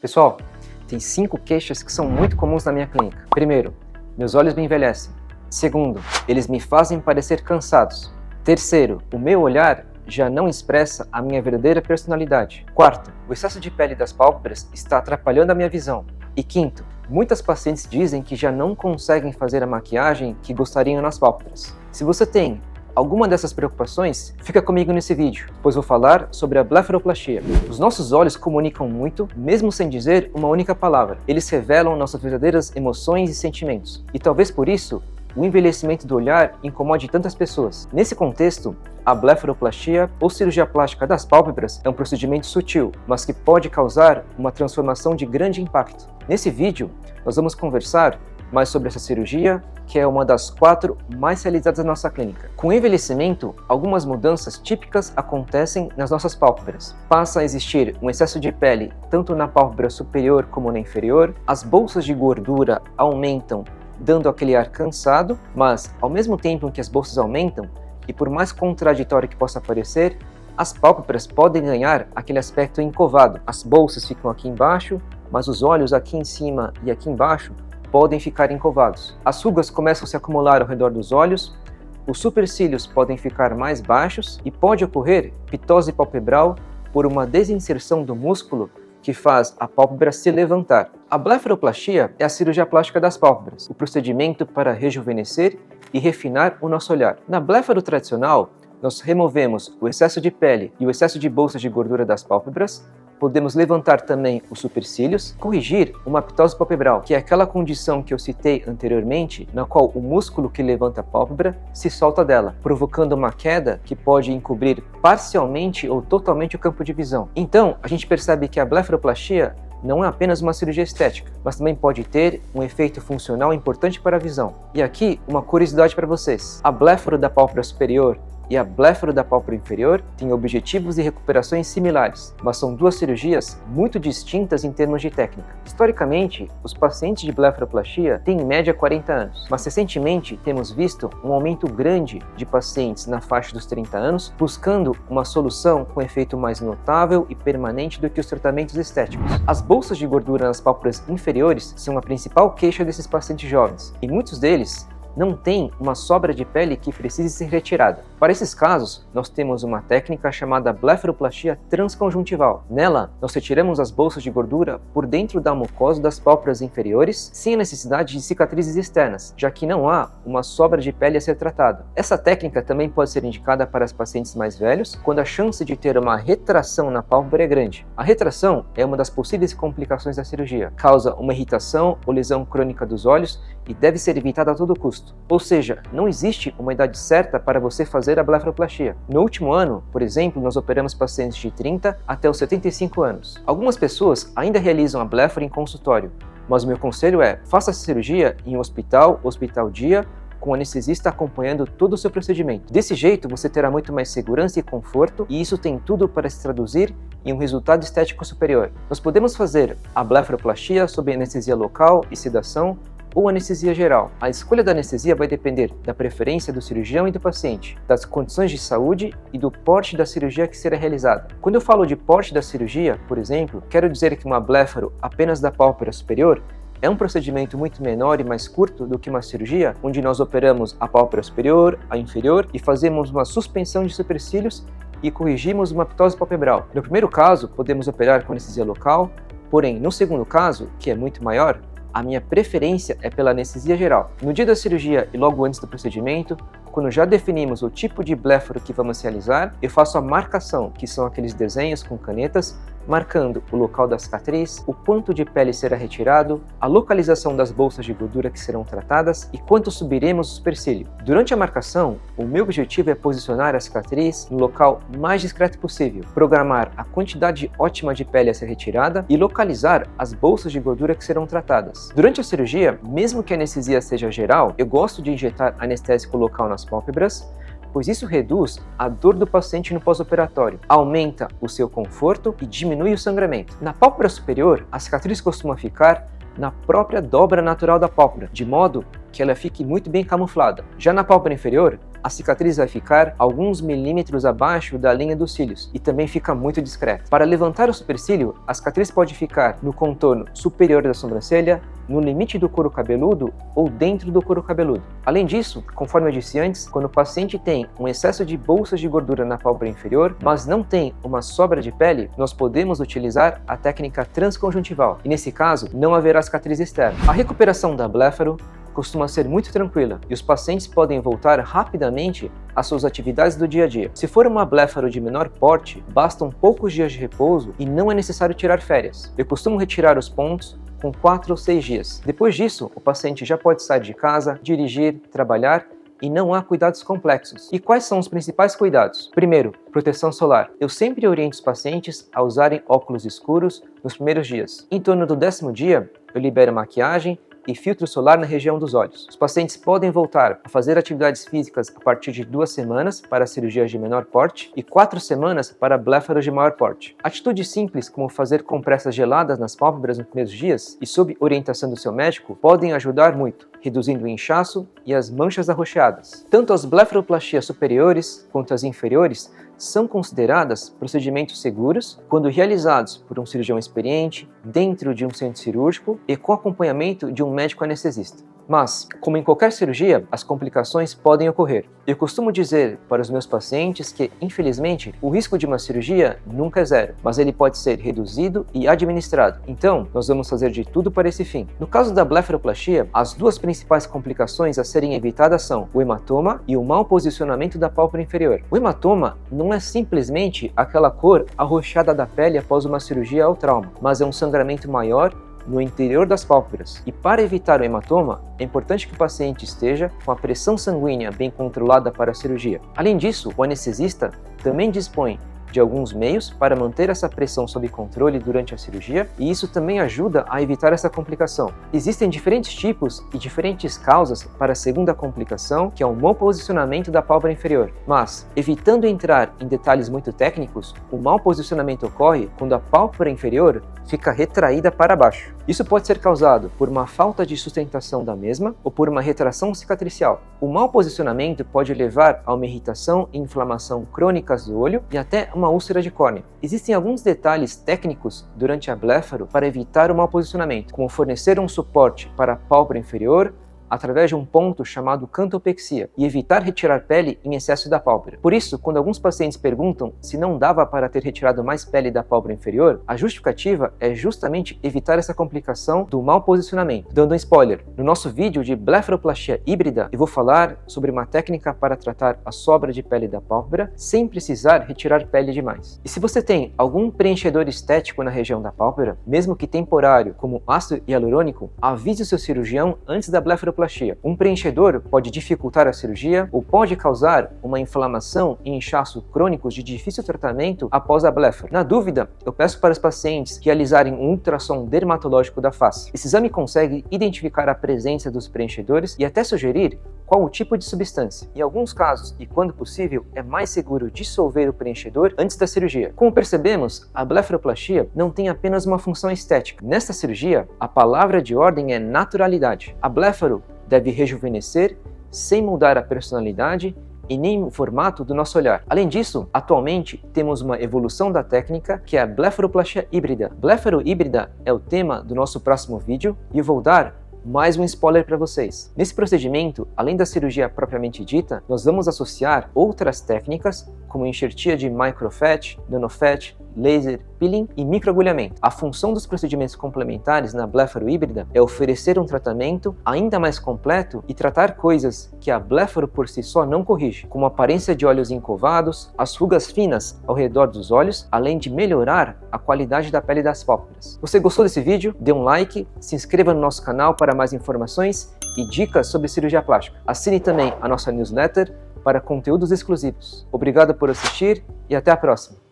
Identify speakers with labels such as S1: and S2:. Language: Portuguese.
S1: Pessoal, tem 5 queixas que são muito comuns na minha clínica. Primeiro, meus olhos me envelhecem. Segundo, eles me fazem parecer cansados. Terceiro, o meu olhar já não expressa a minha verdadeira personalidade. Quarto, o excesso de pele das pálpebras está atrapalhando a minha visão. E quinto, muitas pacientes dizem que já não conseguem fazer a maquiagem que gostariam nas pálpebras. Se você tem alguma dessas preocupações, fica comigo nesse vídeo, pois vou falar sobre a blefaroplastia. Os nossos olhos comunicam muito, mesmo sem dizer uma única palavra. Eles revelam nossas verdadeiras emoções e sentimentos. E talvez por isso, o envelhecimento do olhar incomode tantas pessoas. Nesse contexto, a blefaroplastia ou cirurgia plástica das pálpebras é um procedimento sutil, mas que pode causar uma transformação de grande impacto. Nesse vídeo, nós vamos conversar mais sobre essa cirurgia, que é uma das 4 mais realizadas na nossa clínica. Com o envelhecimento, algumas mudanças típicas acontecem nas nossas pálpebras. Passa a existir um excesso de pele tanto na pálpebra superior como na inferior, as bolsas de gordura aumentam, dando aquele ar cansado, mas ao mesmo tempo em que as bolsas aumentam, e por mais contraditório que possa parecer, as pálpebras podem ganhar aquele aspecto encovado. As bolsas ficam aqui embaixo, mas os olhos aqui em cima e aqui embaixo podem ficar encovados. As rugas começam a se acumular ao redor dos olhos, os supercílios podem ficar mais baixos e pode ocorrer pitose palpebral por uma desinserção do músculo que faz a pálpebra se levantar. A blefaroplastia é a cirurgia plástica das pálpebras, o procedimento para rejuvenescer e refinar o nosso olhar. Na blefaro tradicional, nós removemos o excesso de pele e o excesso de bolsas de gordura das pálpebras. Podemos levantar também os supercílios, corrigir uma pitose palpebral, que é aquela condição que eu citei anteriormente, na qual o músculo que levanta a pálpebra se solta dela, provocando uma queda que pode encobrir parcialmente ou totalmente o campo de visão. Então, a gente percebe que a blefaroplastia não é apenas uma cirurgia estética, mas também pode ter um efeito funcional importante para a visão. E aqui, uma curiosidade para vocês. A blefaro da pálpebra superior e a blefaro da pálpebra inferior têm objetivos e recuperações similares, mas são 2 cirurgias muito distintas em termos de técnica. Historicamente, os pacientes de blefaroplastia têm em média 40 anos, mas recentemente temos visto um aumento grande de pacientes na faixa dos 30 anos buscando uma solução com efeito mais notável e permanente do que os tratamentos estéticos. As bolsas de gordura nas pálpebras inferiores são a principal queixa desses pacientes jovens, e muitos deles não tem uma sobra de pele que precise ser retirada. Para esses casos, nós temos uma técnica chamada blefaroplastia transconjuntival. Nela, nós retiramos as bolsas de gordura por dentro da mucosa das pálpebras inferiores, sem a necessidade de cicatrizes externas, já que não há uma sobra de pele a ser tratada. Essa técnica também pode ser indicada para os pacientes mais velhos, quando a chance de ter uma retração na pálpebra é grande. A retração é uma das possíveis complicações da cirurgia. Causa uma irritação ou lesão crônica dos olhos e deve ser evitada a todo custo. Ou seja, não existe uma idade certa para você fazer a blefaroplastia. No último ano, por exemplo, nós operamos pacientes de 30 até os 75 anos. Algumas pessoas ainda realizam a blefaro em consultório, mas o meu conselho é: faça essa cirurgia em um hospital-dia, com o anestesista acompanhando todo o seu procedimento. Desse jeito, você terá muito mais segurança e conforto, e isso tem tudo para se traduzir em um resultado estético superior. Nós podemos fazer a blefaroplastia sob anestesia local e sedação, ou anestesia geral. A escolha da anestesia vai depender da preferência do cirurgião e do paciente, das condições de saúde e do porte da cirurgia que será realizada. Quando eu falo de porte da cirurgia, por exemplo, quero dizer que uma blefaro apenas da pálpebra superior é um procedimento muito menor e mais curto do que uma cirurgia onde nós operamos a pálpebra superior, a inferior e fazemos uma suspensão de supercílios e corrigimos uma pitose palpebral. No primeiro caso, podemos operar com anestesia local, porém, no segundo caso, que é muito maior, a minha preferência é pela anestesia geral. No dia da cirurgia e logo antes do procedimento, quando já definimos o tipo de blefaro que vamos realizar, eu faço a marcação, que são aqueles desenhos com canetas, marcando o local da cicatriz, o quanto de pele será retirado, a localização das bolsas de gordura que serão tratadas e quanto subiremos o supercílio. Durante a marcação, o meu objetivo é posicionar a cicatriz no local mais discreto possível, programar a quantidade ótima de pele a ser retirada e localizar as bolsas de gordura que serão tratadas. Durante a cirurgia, mesmo que a anestesia seja geral, eu gosto de injetar anestésico local nas pálpebras, pois isso reduz a dor do paciente no pós-operatório, aumenta o seu conforto e diminui o sangramento. Na pálpebra superior, a cicatriz costuma ficar na própria dobra natural da pálpebra, de modo que ela fique muito bem camuflada. Já na pálpebra inferior, a cicatriz vai ficar alguns milímetros abaixo da linha dos cílios e também fica muito discreta. Para levantar o supercílio, a cicatriz pode ficar no contorno superior da sobrancelha, no limite do couro cabeludo ou dentro do couro cabeludo. Além disso, conforme eu disse antes, quando o paciente tem um excesso de bolsas de gordura na pálpebra inferior, mas não tem uma sobra de pele, nós podemos utilizar a técnica transconjuntival e nesse caso não haverá cicatriz externa. A recuperação da blefaro costuma ser muito tranquila e os pacientes podem voltar rapidamente às suas atividades do dia a dia. Se for uma blefaro de menor porte, bastam poucos dias de repouso e não é necessário tirar férias. Eu costumo retirar os pontos com 4 ou 6 dias. Depois disso, o paciente já pode sair de casa, dirigir, trabalhar e não há cuidados complexos. E quais são os principais cuidados? Primeiro, proteção solar. Eu sempre oriento os pacientes a usarem óculos escuros nos primeiros dias. Em torno do 10º dia, eu libero maquiagem e filtro solar na região dos olhos. Os pacientes podem voltar a fazer atividades físicas a partir de 2 semanas para cirurgias de menor porte e 4 semanas para bléfaros de maior porte. Atitudes simples como fazer compressas geladas nas pálpebras nos primeiros dias e sob orientação do seu médico podem ajudar muito, reduzindo o inchaço e as manchas arroxeadas. Tanto as blefaroplastias superiores quanto as inferiores são consideradas procedimentos seguros quando realizados por um cirurgião experiente, dentro de um centro cirúrgico e com acompanhamento de um médico anestesista. Mas, como em qualquer cirurgia, as complicações podem ocorrer. Eu costumo dizer para os meus pacientes que, infelizmente, o risco de uma cirurgia nunca é zero, mas ele pode ser reduzido e administrado. Então, nós vamos fazer de tudo para esse fim. No caso da blefaroplastia, as duas principais complicações a serem evitadas são o hematoma e o mau posicionamento da pálpebra inferior. O hematoma não é simplesmente aquela cor arroxeada da pele após uma cirurgia ou trauma, mas é um sangramento maior no interior das pálpebras. E para evitar o hematoma, é importante que o paciente esteja com a pressão sanguínea bem controlada para a cirurgia. Além disso, o anestesista também dispõe de alguns meios para manter essa pressão sob controle durante a cirurgia e isso também ajuda a evitar essa complicação. Existem diferentes tipos e diferentes causas para a segunda complicação, que é o mau posicionamento da pálpebra inferior. Mas, evitando entrar em detalhes muito técnicos, o mau posicionamento ocorre quando a pálpebra inferior fica retraída para baixo. Isso pode ser causado por uma falta de sustentação da mesma ou por uma retração cicatricial. O mau posicionamento pode levar a uma irritação e inflamação crônicas do olho e até uma úlcera de córnea. Existem alguns detalhes técnicos durante a blefaro para evitar o mau posicionamento, como fornecer um suporte para a pálpebra inferior através de um ponto chamado cantopexia e evitar retirar pele em excesso da pálpebra. Por isso, quando alguns pacientes perguntam se não dava para ter retirado mais pele da pálpebra inferior, a justificativa é justamente evitar essa complicação do mau posicionamento. Dando um spoiler, no nosso vídeo de blefaroplastia híbrida, eu vou falar sobre uma técnica para tratar a sobra de pele da pálpebra sem precisar retirar pele demais. E se você tem algum preenchedor estético na região da pálpebra, mesmo que temporário, como ácido hialurônico, avise o seu cirurgião antes da blefaroplastia. Um preenchedor pode dificultar a cirurgia ou pode causar uma inflamação e inchaço crônicos de difícil tratamento após a blefaro. Na dúvida, eu peço para os pacientes realizarem um ultrassom dermatológico da face. Esse exame consegue identificar a presença dos preenchedores e até sugerir qual o tipo de substância. Em alguns casos, e quando possível, é mais seguro dissolver o preenchedor antes da cirurgia. Como percebemos, a blefaroplastia não tem apenas uma função estética. Nesta cirurgia, a palavra de ordem é naturalidade. A blefaro deve rejuvenescer sem mudar a personalidade e nem o formato do nosso olhar. Além disso, atualmente temos uma evolução da técnica que é a blefaroplastia híbrida. Blefaro híbrida é o tema do nosso próximo vídeo e eu vou dar mais um spoiler para vocês. Nesse procedimento, além da cirurgia propriamente dita, nós vamos associar outras técnicas como enxertia de microfat, nanofat, laser, peeling e microagulhamento. A função dos procedimentos complementares na blefaro híbrida é oferecer um tratamento ainda mais completo e tratar coisas que a blefaro por si só não corrige, como a aparência de olhos encovados, as rugas finas ao redor dos olhos, além de melhorar a qualidade da pele das pálpebras. Você gostou desse vídeo? Dê um like, se inscreva no nosso canal para mais informações e dicas sobre cirurgia plástica. Assine também a nossa newsletter para conteúdos exclusivos. Obrigado por assistir e até a próxima!